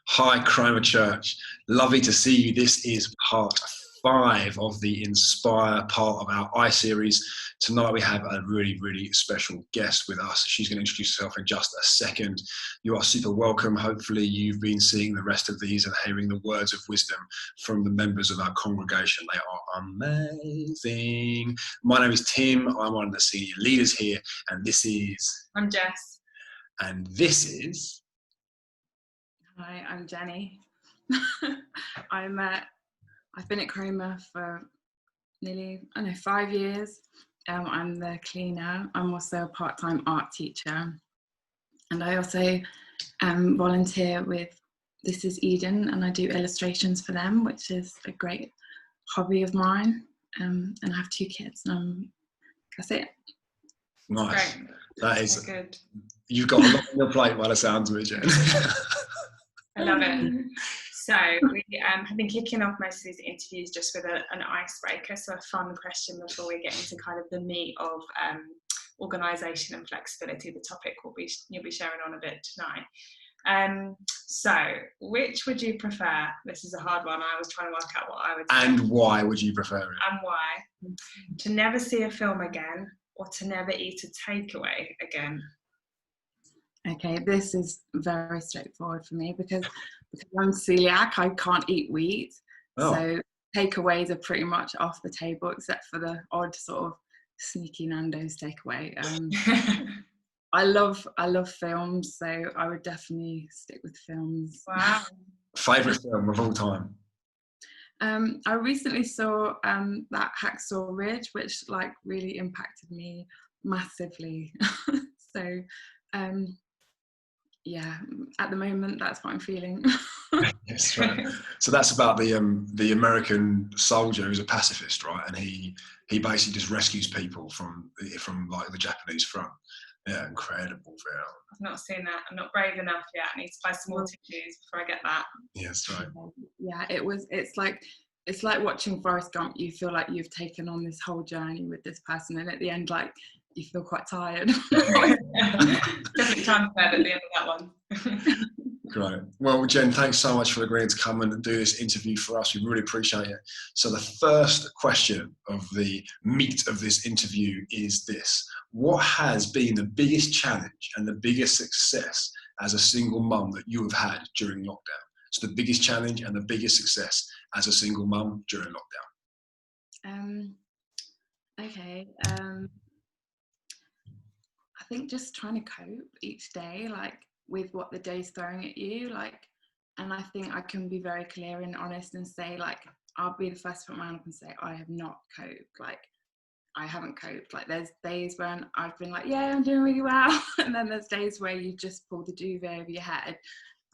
Hi, Cromer Church. Lovely to see you. This is part 5 of the Inspire part of our I-series. Tonight we have a really, really special guest with us. She's going to introduce herself in just a second. You are super welcome. Hopefully you've been seeing the rest of these and hearing the words of wisdom from the members of our congregation. They are amazing. My name is Tim. I'm one of the senior leaders here, and this is... I'm Jess. And this is... Hi, I'm Jenny. I've been at Cromer for nearly, 5 years. I'm the cleaner. I'm also a part-time art teacher. And I also volunteer with This Is Eden, and I do illustrations for them, which is a great hobby of mine. And I have 2 kids, and that's it. Nice. Great. That is good. You've got a lot on your plate by the sounds of it, Jen. I love it. So we have been kicking off most of these interviews just with an icebreaker, so a fun question before we get into kind of the meat of organisation and flexibility, the topic you'll be sharing on a bit tonight. So which would you prefer? This is a hard one. I was trying to work out what I would say. And why would you prefer it? And why? To never see a film again, or to never eat a takeaway again? Okay, this is very straightforward for me because I'm celiac. I can't eat wheat, so takeaways are pretty much off the table, except for the odd sort of sneaky Nando's takeaway. I love films, so I would definitely stick with films. Wow. Favourite film of all time? I recently saw that Hacksaw Ridge, which really impacted me massively. So. Yeah, at the moment, that's what I'm feeling. Yes, right. So that's about the American soldier who's a pacifist, right? And he basically just rescues people from like the Japanese front. Yeah, incredible film. I've not seen that. I'm not brave enough yet. I need to buy some more tissues before I get that. Yes, right. Yeah, it's like watching Forrest Gump. You feel like you've taken on this whole journey with this person, and at the end, you feel quite tired. Definitely time for bed at the end of that one. Great. Well, Jen, thanks so much for agreeing to come and do this interview for us. We really appreciate it. So the first question of the meat of this interview is this. What has been the biggest challenge and the biggest success as a single mum that you have had during lockdown? So the biggest challenge and the biggest success as a single mum during lockdown. Okay. I think just trying to cope each day, with what the day's throwing at you, and I think I can be very clear and honest and say, I'll be the first to put my hand up and say, I have not coped, I haven't coped. There's days when I've been yeah, I'm doing really well, and then there's days where you just pull the duvet over your head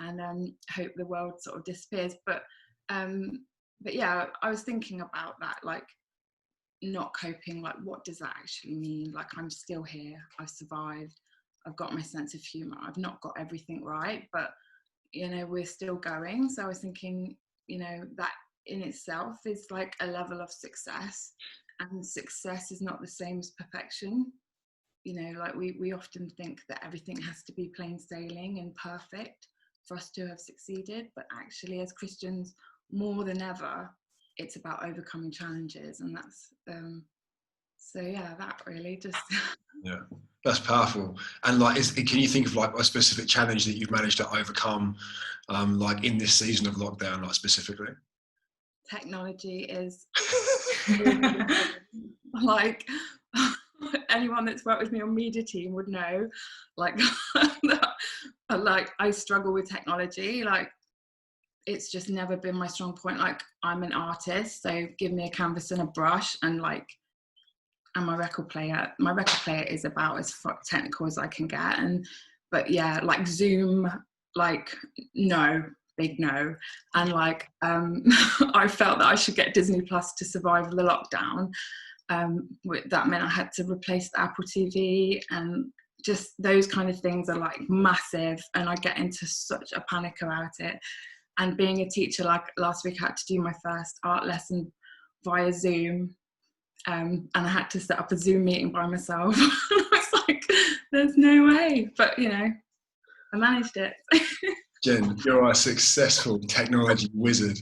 and hope the world sort of disappears. But yeah, I was thinking about that, not coping, what does that actually mean? I'm still here, I've survived, I've got my sense of humour, I've not got everything right, but we're still going. So I was thinking, that in itself is a level of success, and success is not the same as perfection. We often think that everything has to be plain sailing and perfect for us to have succeeded, but actually as Christians, more than ever, it's about overcoming challenges, and that's so yeah, that really just Yeah, that's powerful. And can you think of a specific challenge that you've managed to overcome in this season of lockdown, specifically? Technology is anyone that's worked with me on media team would know, I struggle with technology. It's just never been my strong point. I'm an artist, so give me a canvas and a brush and my record player. My record player is about as technical as I can get. But yeah, Zoom, no, big no. And I felt that I should get Disney Plus to survive the lockdown. That meant I had to replace the Apple TV, and just those kind of things are massive, and I get into such a panic about it. And being a teacher, last week I had to do my first art lesson via Zoom, and I had to set up a Zoom meeting by myself. I was there's no way, but I managed it. Jen, you're a successful technology wizard.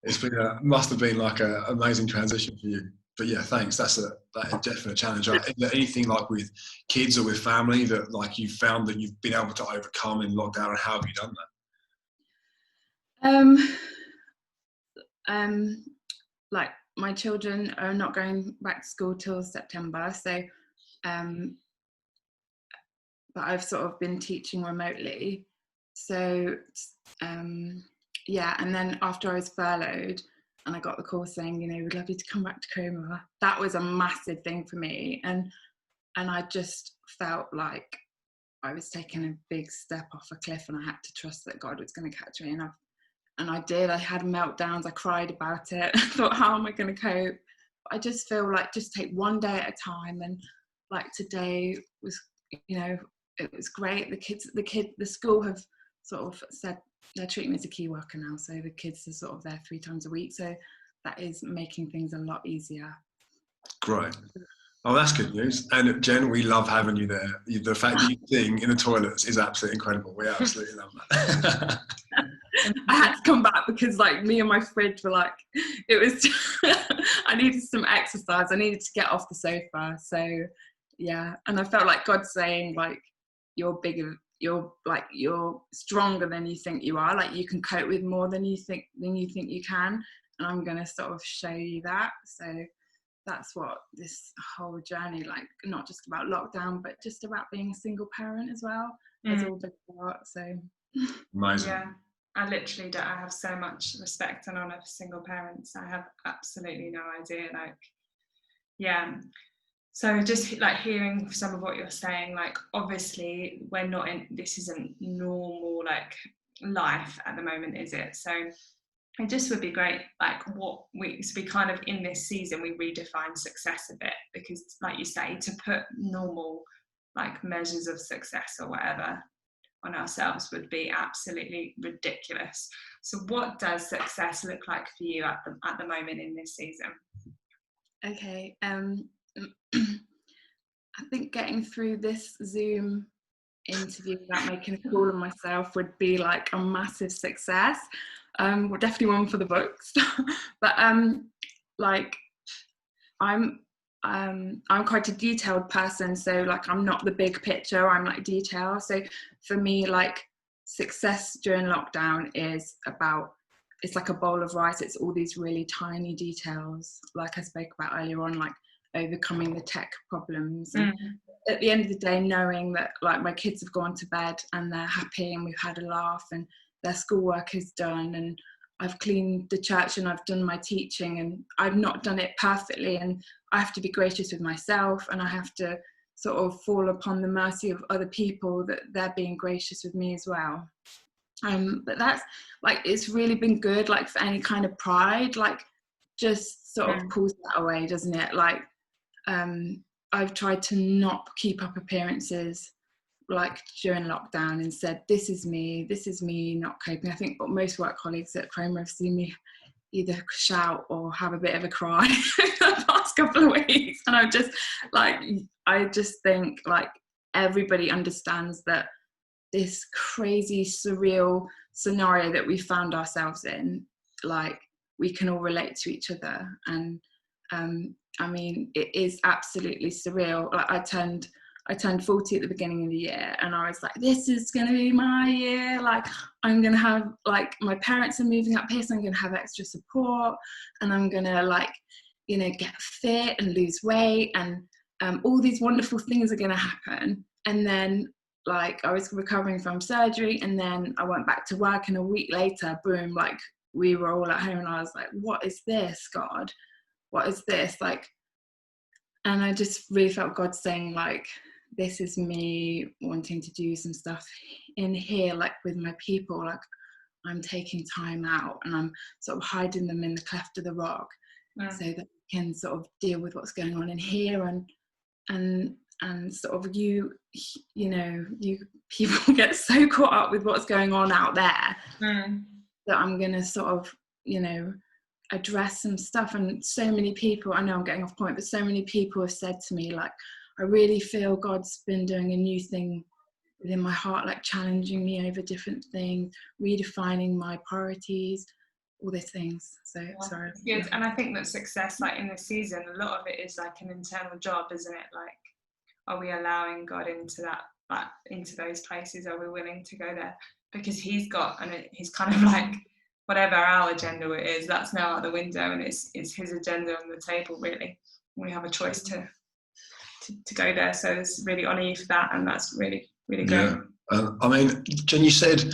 It's been must have been like an amazing transition for you. But yeah, thanks. That's a definite challenge. Is there anything like with kids or with family that like you found that you've been able to overcome in lockdown, and how have you done that? Like my children are not going back to school till September, so but I've sort of been teaching remotely. So yeah, and then after I was furloughed and I got the call saying, you know, we'd love you to come back to Coma, that was a massive thing for me. And I just felt like I was taking a big step off a cliff, and I had to trust that God was going to catch me. And I did. I had meltdowns. I cried about it. I thought, how am I going to cope? But I just feel like just take one day at a time. And like today was, you know, it was great. The school have sort of said they're treating me as a key worker now. So the kids are sort of there 3 times a week. So that is making things a lot easier. Great. Oh, that's good news. And Jen, we love having you there. The fact that you sing in the toilets is absolutely incredible. We absolutely love that. I had to come back because like me and my fridge were like, it was, I needed some exercise. I needed to get off the sofa. So yeah. And I felt like God saying like, you're bigger, you're stronger than you think you are. Like you can cope with more than you think you can. And I'm going to sort of show you that. So that's what this whole journey, like not just about lockdown, but just about being a single parent as well, has all been about. So amazing. Yeah, I literally do. I have so much respect and honour for single parents. I have absolutely no idea. Like, yeah. So just like hearing some of what you're saying, like obviously we're not in, this isn't normal like life at the moment, is it? So it just would be great, like what we kind of in this season we redefine success a bit, because like you say, to put normal like measures of success or whatever on ourselves would be absolutely ridiculous. So what does success look like for you at the moment in this season? Okay, I think getting through this Zoom interview without making a fool of myself would be like a massive success. Well, definitely one for the books. But like I'm quite a detailed person, so like I'm not the big picture, I'm like detail. So for me, like success during lockdown is about, it's like a bowl of rice. It's all these really tiny details, like I spoke about earlier on, like overcoming the tech problems. And at the end of the day, knowing that like my kids have gone to bed and they're happy and we've had a laugh and their schoolwork is done, and I've cleaned the church and I've done my teaching, and I've not done it perfectly, and I have to be gracious with myself, and I have to sort of fall upon the mercy of other people that they're being gracious with me as well. But that's like, it's really been good, like for any kind of pride, like just sort of pulls that away, doesn't it? Like I've tried to not keep up appearances like during lockdown, and said, this is me not coping. I think most work colleagues at Chroma have seen me either shout or have a bit of a cry the past couple of weeks, and I'm just like, I just think like everybody understands that this crazy surreal scenario that we found ourselves in, like we can all relate to each other. And I mean, it is absolutely surreal. Like I turned 40 at the beginning of the year, and I was like, this is going to be my year. Like I'm going to have, like, my parents are moving up here, so I'm going to have extra support, and I'm going to, like, you know, get fit and lose weight, and all these wonderful things are going to happen. And then, like, I was recovering from surgery, and then I went back to work, and a week later, boom, like we were all at home, and I was like, what is this, God? What is this? Like, and I just really felt God saying, like, this is me wanting to do some stuff in here, like with my people. Like I'm taking time out and I'm sort of hiding them in the cleft of the rock, so that we can sort of deal with what's going on in here. And sort of you know, you people get so caught up with what's going on out there that I'm going to sort of, you know, address some stuff. And so many people, I know I'm getting off point, but so many people have said to me, like, I really feel God's been doing a new thing within my heart, like challenging me over different things, redefining my priorities, all these things. So sorry. Good. And I think that success, like in this season, a lot of it is like an internal job, isn't it? Like, are we allowing God into that, like into those places? Are we willing to go there? Because he's got, and he's kind of like, whatever our agenda is, that's now out the window, and it's his agenda on the table, really. We have a choice to go there. So it's really honour you for that, and that's really, really great. Yeah. I mean, Jen, you said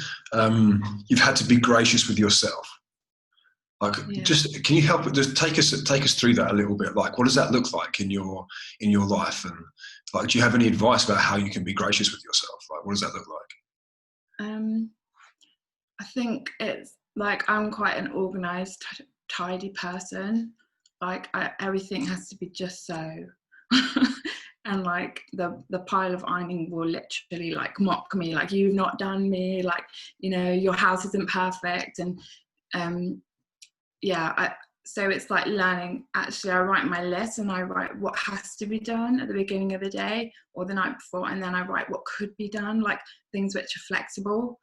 you've had to be gracious with yourself. Like, just can you help? Just take us through that a little bit. Like, what does that look like in your life? And like, do you have any advice about how you can be gracious with yourself? Like, what does that look like? I think it's like I'm quite an organised, tidy person. Like everything has to be just so. And like the pile of ironing will literally like mock me, like, you've not done me, like, you know, your house isn't perfect. And so it's like learning, actually I write my list and I write what has to be done at the beginning of the day or the night before, and then I write what could be done, like things which are flexible.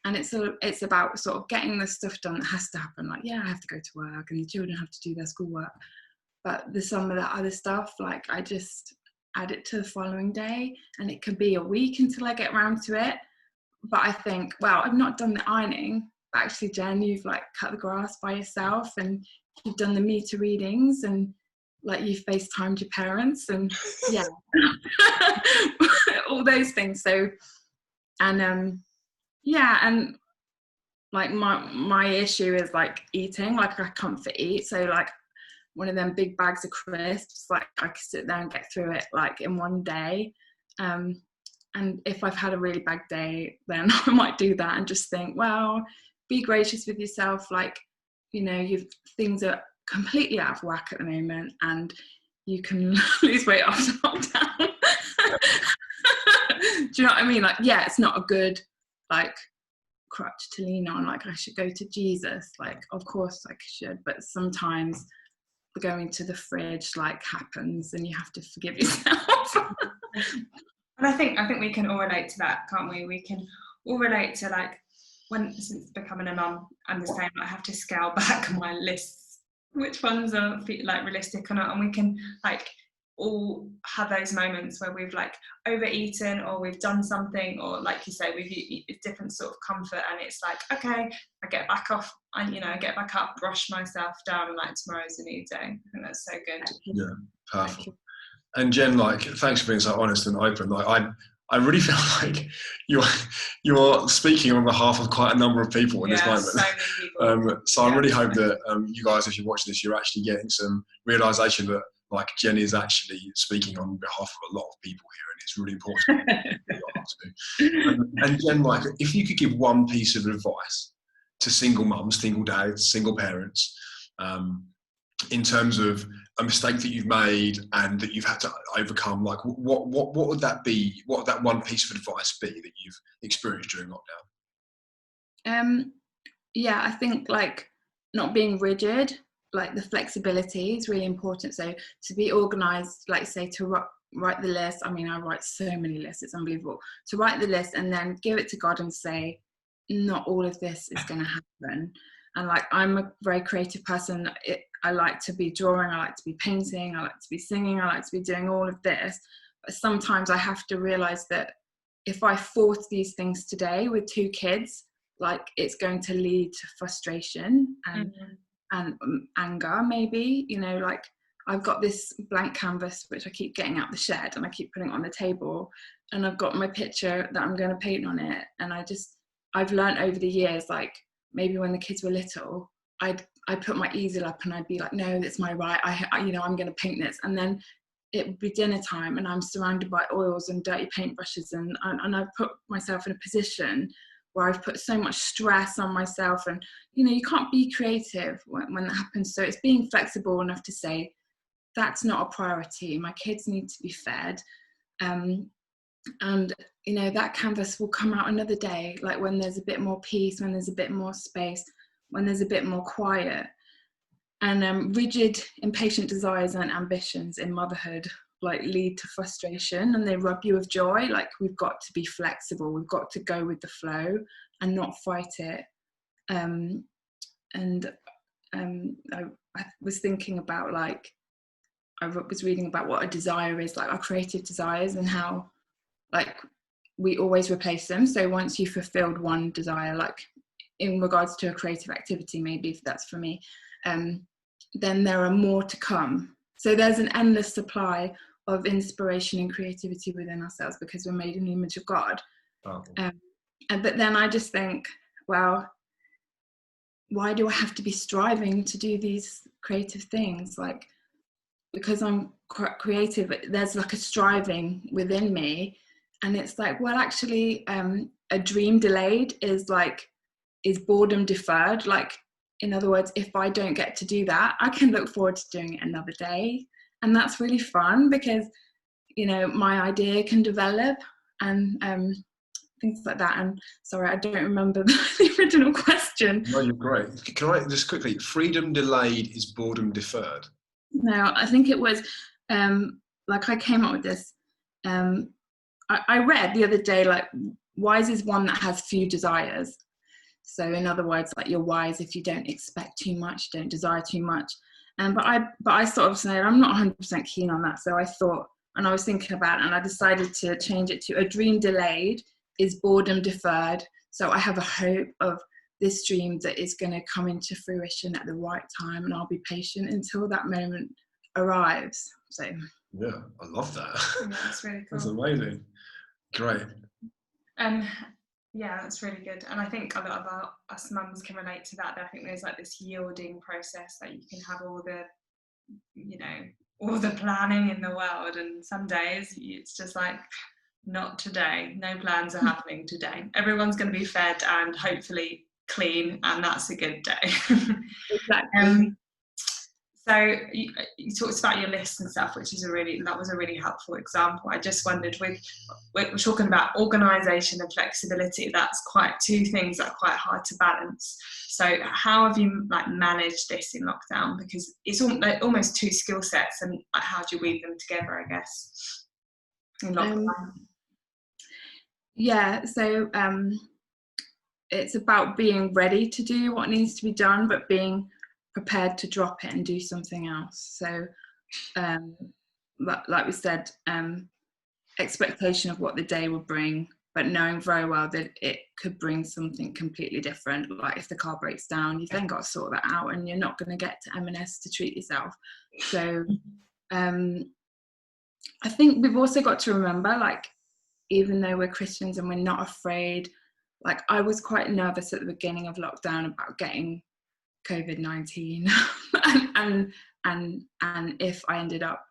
And it's about sort of getting the stuff done that has to happen. Like, I have to go to work and the children have to do their schoolwork, but there's some of that other stuff, like I just add it to the following day, and it could be a week until I get around to it. But I think, well, I've not done the ironing, but actually, Jen, you've like cut the grass by yourself, and you've done the meter readings, and like you've FaceTimed your parents, and all those things. So, and and like my issue is like eating, like I comfort eat. So like one of them big bags of crisps, like I could sit there and get through it like in one day. And if I've had a really bad day, then I might do that and just think, well, be gracious with yourself. Like, you know, things are completely out of whack at the moment, and you can lose weight after lockdown. Do you know what I mean? Like, it's not a good like crutch to lean on. Like, I should go to Jesus. Like, of course I should, but sometimes going to the fridge like happens, and you have to forgive yourself. And I think we can all relate to that, can't we? We can all relate to like since becoming a mum, I'm the same. I have to scale back my lists, which ones are like realistic or not, and we can like all have those moments where we've like overeaten, or we've done something, or like you say, we've used different sort of comfort, and it's like, okay, I get back off, and I get back up, brush myself down, and like tomorrow's a new day. I think that's so good. Yeah, powerful. And Jen, like, thanks for being so honest and open. Like, I really feel like you're speaking on behalf of quite a number of people in this moment. So many people. So I really hope that you guys, if you watch this, you're actually getting some realization that like Jen is actually speaking on behalf of a lot of people here, and it's really important. And Jen, like, if you could give one piece of advice to single mums, single dads, single parents, in terms of a mistake that you've made and that you've had to overcome, like what would that be? What would that one piece of advice be that you've experienced during lockdown? I think like not being rigid, like the flexibility is really important. So to be organised, like say to write the list. I mean, I write so many lists, it's unbelievable. To write the list and then give it to God and say, not all of this is going to happen. And like, I'm a very creative person. I like to be drawing, I like to be painting, I like to be singing, I like to be doing all of this. But sometimes I have to realise that if I force these things today with 2 kids, like it's going to lead to frustration and anger, maybe. Like I've got this blank canvas which I keep getting out the shed and I keep putting it on the table, and I've got my picture that I'm going to paint on it. And I've learned over the years, like maybe when the kids were little, I'd put my easel up and I'd be like, no, that's my right. I'm going to paint this. And then it would be dinner time and I'm surrounded by oils and dirty paintbrushes, and I've put myself in a position where I've put so much stress on myself, and you can't be creative when that happens. So it's being flexible enough to say, that's not a priority. My kids need to be fed. And that canvas will come out another day, like when there's a bit more peace, when there's a bit more space, when there's a bit more quiet. And rigid, impatient desires and ambitions in motherhood like lead to frustration and they rob you of joy. Like, we've got to be flexible, we've got to go with the flow and not fight it. I was thinking about, like, I was reading about what a desire is, like our creative desires, and how, like, we always replace them. So once you fulfilled one desire, like in regards to a creative activity, maybe if that's for me, then there are more to come. So there's an endless supply of inspiration and creativity within ourselves because we're made in the image of God. Oh. But then I just think, well, why do I have to be striving to do these creative things? Like, because I'm creative, there's like a striving within me. And it's like, well, actually, a dream delayed is boredom deferred. Like, in other words, if I don't get to do that, I can look forward to doing it another day. And that's really fun because, you know, my idea can develop and things like that. And sorry, I don't remember the original question. No, you're great. Can I just quickly, freedom delayed is boredom deferred? No, I think it was, like, I came up with this. I read the other day, like, wise is one that has few desires. So in other words, like, you're wise if you don't expect too much, don't desire too much. But I sort of said, I'm not 100% keen on that. So I thought, and I was thinking about it, and I decided to change it to a dream delayed is boredom deferred. So I have a hope of this dream that is going to come into fruition at the right time, and I'll be patient until that moment arrives. So yeah, I love that. Yeah, that's really cool. That's amazing. Great. Yeah, that's really good. And I think a lot of us mums can relate to that. I think there's like this yielding process that you can have all the, you know, all the planning in the world, and some days it's just like, not today. No plans are happening today. Everyone's going to be fed and hopefully clean, and that's a good day. exactly. So you talked about your list and stuff, which is that was a really helpful example. I just wondered, we're talking about organisation and flexibility. That's quite two things that are quite hard to balance. So how have you like managed this in lockdown? Because it's almost two skill sets, and like, how do you weave them together, I guess, in lockdown? Yeah, so it's about being ready to do what needs to be done, but being prepared to drop it and do something else. So like we said, expectation of what the day will bring, but knowing very well that it could bring something completely different. Like, if the car breaks down, you've then got to sort that out, and you're not going to get to M&S to treat yourself. So I think we've also got to remember, like, even though we're Christians and we're not afraid, like, I was quite nervous at the beginning of lockdown about getting COVID-19 and if I ended up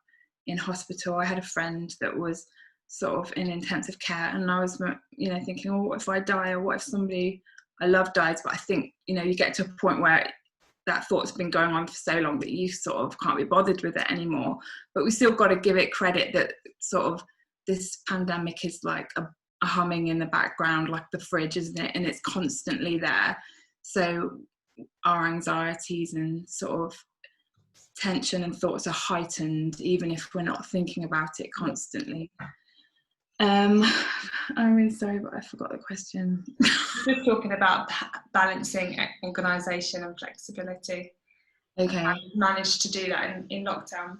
in hospital. I had a friend that was sort of in intensive care, and I was, you know, thinking, oh, what if I die, or what if somebody I love dies? But I think, you know, you get to a point where that thought's been going on for so long that you sort of can't be bothered with it anymore. But we still got to give it credit that sort of this pandemic is like a humming in the background, like the fridge, isn't it? And it's constantly there. So our anxieties and sort of tension and thoughts are heightened, even if we're not thinking about it constantly. I'm really sorry, but I forgot the question. Just talking about balancing organisation and flexibility. Okay. I managed to do that in lockdown.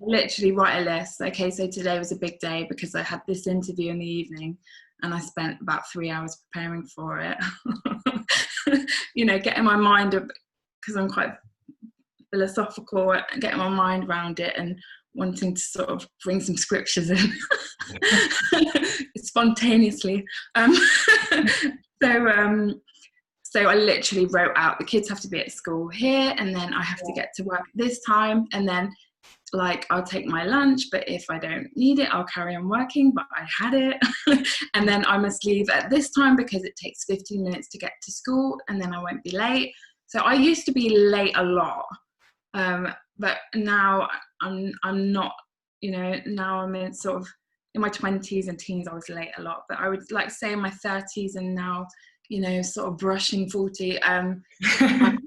Literally write a list. Okay, so today was a big day because I had this interview in the evening, and I spent about 3 hours preparing for it. You know, getting my mind up, because I'm quite philosophical, getting my mind around it and wanting to sort of bring some scriptures in spontaneously. So I literally wrote out, the kids have to be at school here, and then I have to get to work at this time, and then, like, I'll take my lunch, but if I don't need it, I'll carry on working, but I had it. And then I must leave at this time because it takes 15 minutes to get to school, and then I won't be late. So I used to be late a lot, but now I'm not, you know, now I'm in sort of in my 20s and teens, I was late a lot, but I would like say in my 30s and now, you know, sort of brushing 40, I'm not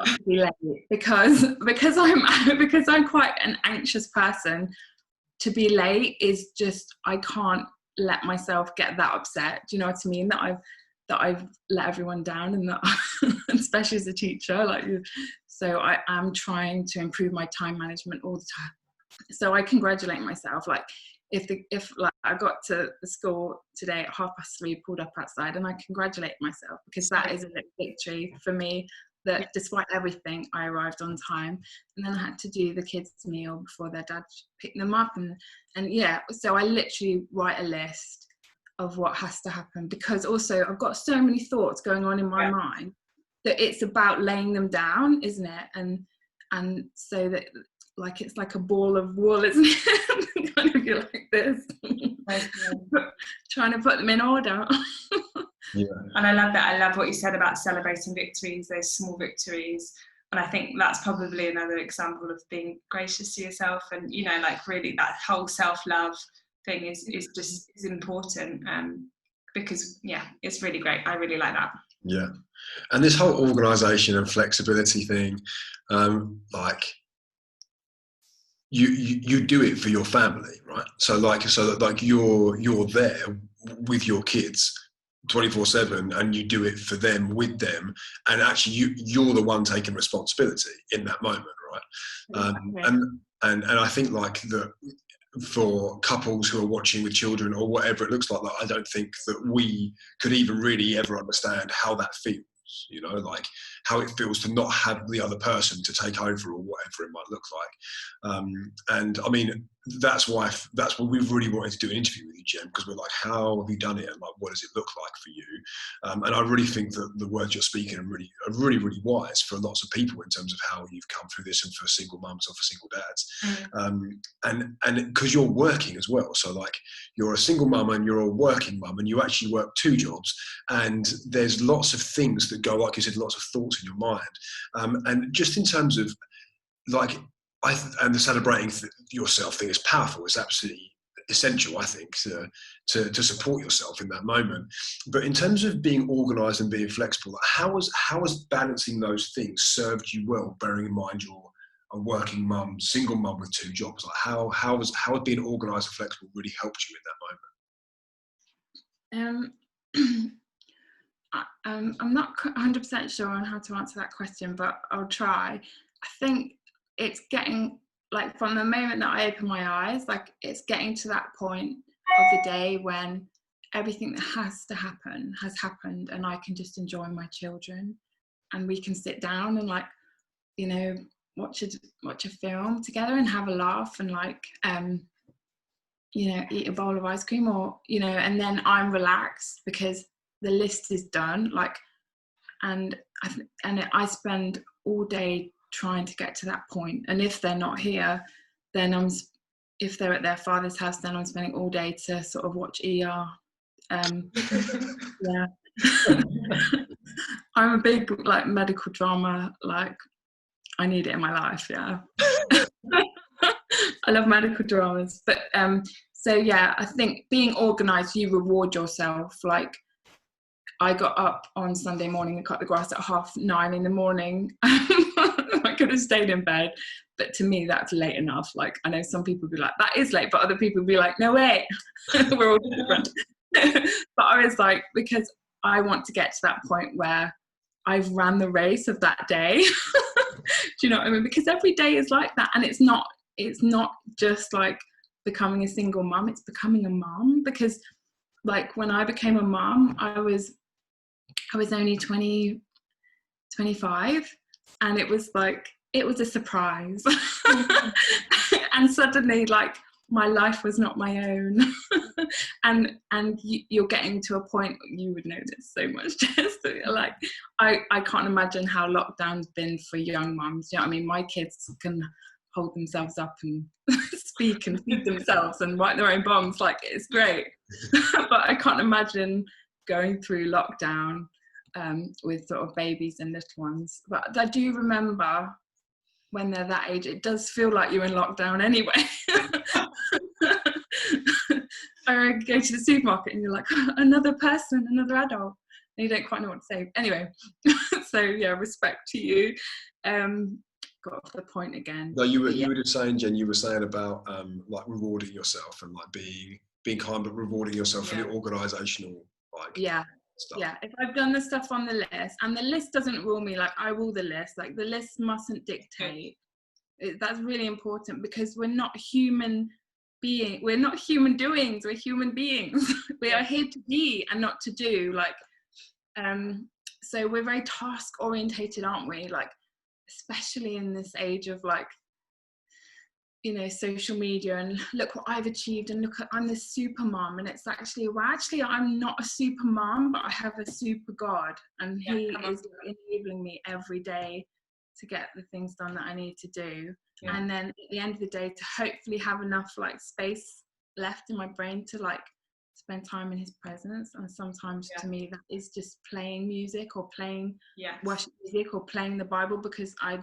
to be late because I'm quite an anxious person to be late is just, I can't let myself get that upset. Do you know what I mean? That I've let everyone down, and that especially as a teacher, like, so I am trying to improve my time management all the time. So I congratulate myself. Like if like I got to the school today at 3:30, pulled up outside, and I congratulate myself, because that is a victory for me, that despite everything I arrived on time. And then I had to do the kids' meal before their dad picked them up, and yeah, so I literally write a list of what has to happen, because also I've got so many thoughts going on in my mind that it's about laying them down, isn't it? And so that, like, it's like a ball of wool, isn't it? Kind of, you're like this, trying to put them in order. Yeah. And I love that. I love what you said about celebrating victories, those small victories. And I think that's probably another example of being gracious to yourself, and, you know, like, really that whole self-love thing is important, because it's really great. I really like that. Yeah. And this whole organisation and flexibility thing, like, you do it for your family, right? So that you're there with your kids 24/7, and you do it for them, with them, and actually you're the one taking responsibility in that moment, right? And I think, like, that for couples who are watching with children or whatever it looks like, I don't think that we could even really ever understand how that feels, you know, like how it feels to not have the other person to take over, or whatever it might look like. And I mean, that's why we've really wanted to do an interview with you, Jen, because we're like, how have you done it, and like, what does it look like for you? And I really think that the words you're speaking are really wise for lots of people, in terms of how you've come through this, and for single mums or for single dads. And because you're working as well, so like, you're a single mum and you're a working mum, and you actually work 2 jobs, and there's lots of things that go, like you said, lots of thoughts in your mind, and just in terms of, like, and the celebrating yourself thing is powerful. It's absolutely essential, I think, to support yourself in that moment. But in terms of being organised and being flexible, how has balancing those things served you well, bearing in mind you're a working mum, single mum with 2 jobs? Like, how has being organised and flexible really helped you in that moment? I'm not 100% sure on how to answer that question, but I'll try. I think it's getting, like, from the moment that I open my eyes, like, it's getting to that point of the day when everything that has to happen has happened, and I can just enjoy my children, and we can sit down and, like, you know, watch a film together and have a laugh, and, like, you know, eat a bowl of ice cream, or, you know, and then I'm relaxed because the list is done, like, and I spend all day trying to get to that point. And if they're not here, then if they're at their father's house, then I'm spending all day to sort of watch ER. Yeah. I'm a big, like, medical drama, like, I need it in my life. Yeah. I love medical dramas, but so yeah, I think being organised, you reward yourself. Like, I got up on Sunday morning and cut the grass at 9:30 in the morning. I could have stayed in bed, but to me that's late enough. Like, I know some people be like, that is late, but other people be like, no way. We're all different. But I was like, because I want to get to that point where I've ran the race of that day. Do you know what I mean? Because every day is like that, and it's not just like becoming a single mum, it's becoming a mum. Because, like, when I became a mum, I was only 25, and it was a surprise. And suddenly, like, my life was not my own. and you're getting to a point, you would know this so much, Jess, like, I can't imagine how lockdown's been for young mums. You know what I mean? My kids can hold themselves up and speak and feed themselves and write their own bombs, like, it's great. But I can't imagine going through lockdown with sort of babies and little ones. But I do remember when they're that age, it does feel like you're in lockdown anyway. I go to the supermarket and you're like, another person, another adult, and you don't quite know what to say. Anyway, so yeah, respect to you. got off the point again. No, you were just saying, Jen, you were saying about like rewarding yourself and like being kind, but rewarding yourself for the organisational like stuff. Yeah, if I've done the stuff on the list, and the list doesn't rule me, like I rule the list, like the list mustn't dictate. That's really important, because we're not human doings, we're human beings. We are here to be and not to do, like so we're very task orientated, aren't we? Like, especially in this age of like, you know, social media, and look what I've achieved, and look, I'm this super mom, and it's actually, well, actually I'm not a super mom, but I have a super God, and he is enabling me every day to get the things done that I need to do. And then at the end of the day, to hopefully have enough like space left in my brain to like spend time in his presence. And sometimes to me that is just playing music, or playing worship music, or playing the Bible, because I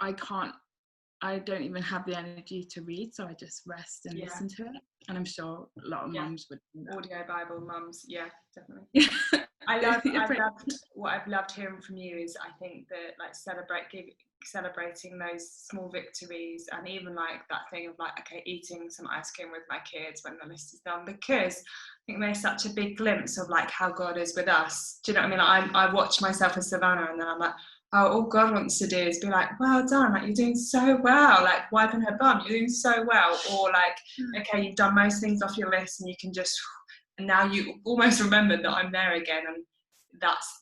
don't even have the energy to read, so I just rest and listen to it. And I'm sure a lot of mums would do that. Audio Bible mums, definitely. Yeah. What I've loved hearing from you is, I think that like celebrating those small victories, and even like that thing of like, okay, eating some ice cream with my kids when the list is done, because I think there's such a big glimpse of like how God is with us. Do you know what I mean? Like, I watch myself as Savannah, and then I'm like, oh, all God wants to do is be like, well done, like you're doing so well, like wiping her bum, you're doing so well. Or like, okay, you've done most things off your list, and you can just, and now you almost remember that I'm there again. And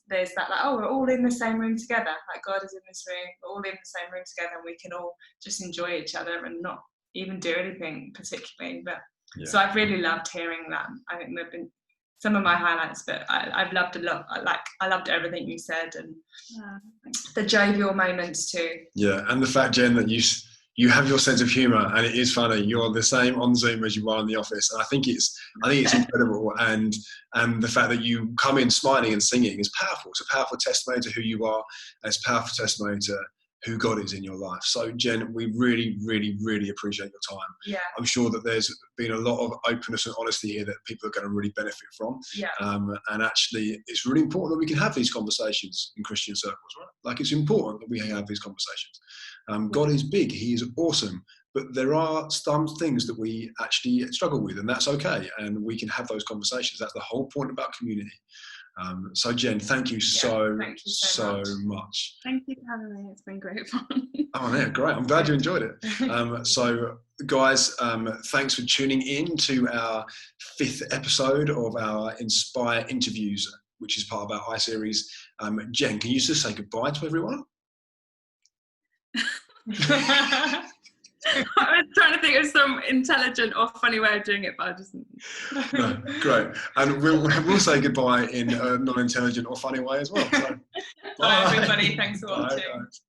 there's that like, oh, we're all in the same room together, like God is in this room, we're all in the same room together, and we can all just enjoy each other and not even do anything particularly. But so I've really loved hearing that. I think they've been some of my highlights, but I've loved a lot. I loved everything you said, and the jovial moments too. Yeah, and the fact, Jen, that you have your sense of humour, and it is funny. You're the same on Zoom as you are in the office, and I think it's incredible. And the fact that you come in smiling and singing is powerful. It's a powerful testimony to who you are, and it's a powerful testimony to who God is in your life. So, Jen, we really, really, really appreciate your time. Yeah. I'm sure that there's been a lot of openness and honesty here that people are going to really benefit from. Yeah. And actually, it's really important that we can have these conversations in Christian circles, right? Like, it's important that we have these conversations. God is big, he is awesome, but there are some things that we actually struggle with, and that's okay, and we can have those conversations. That's the whole point about community. So, Jen, thank you so much. Thank you for having me. It's been great fun. Oh, yeah, great. I'm glad you enjoyed it. So, guys, thanks for tuning in to our 5th episode of our Inspire Interviews, which is part of our I-Series. Jen, can you just say goodbye to everyone? I was trying to think of some intelligent or funny way of doing it, but I just... No, great. And we'll say goodbye in a non-intelligent or funny way as well. So, bye everybody, thanks for watching. Bye, guys.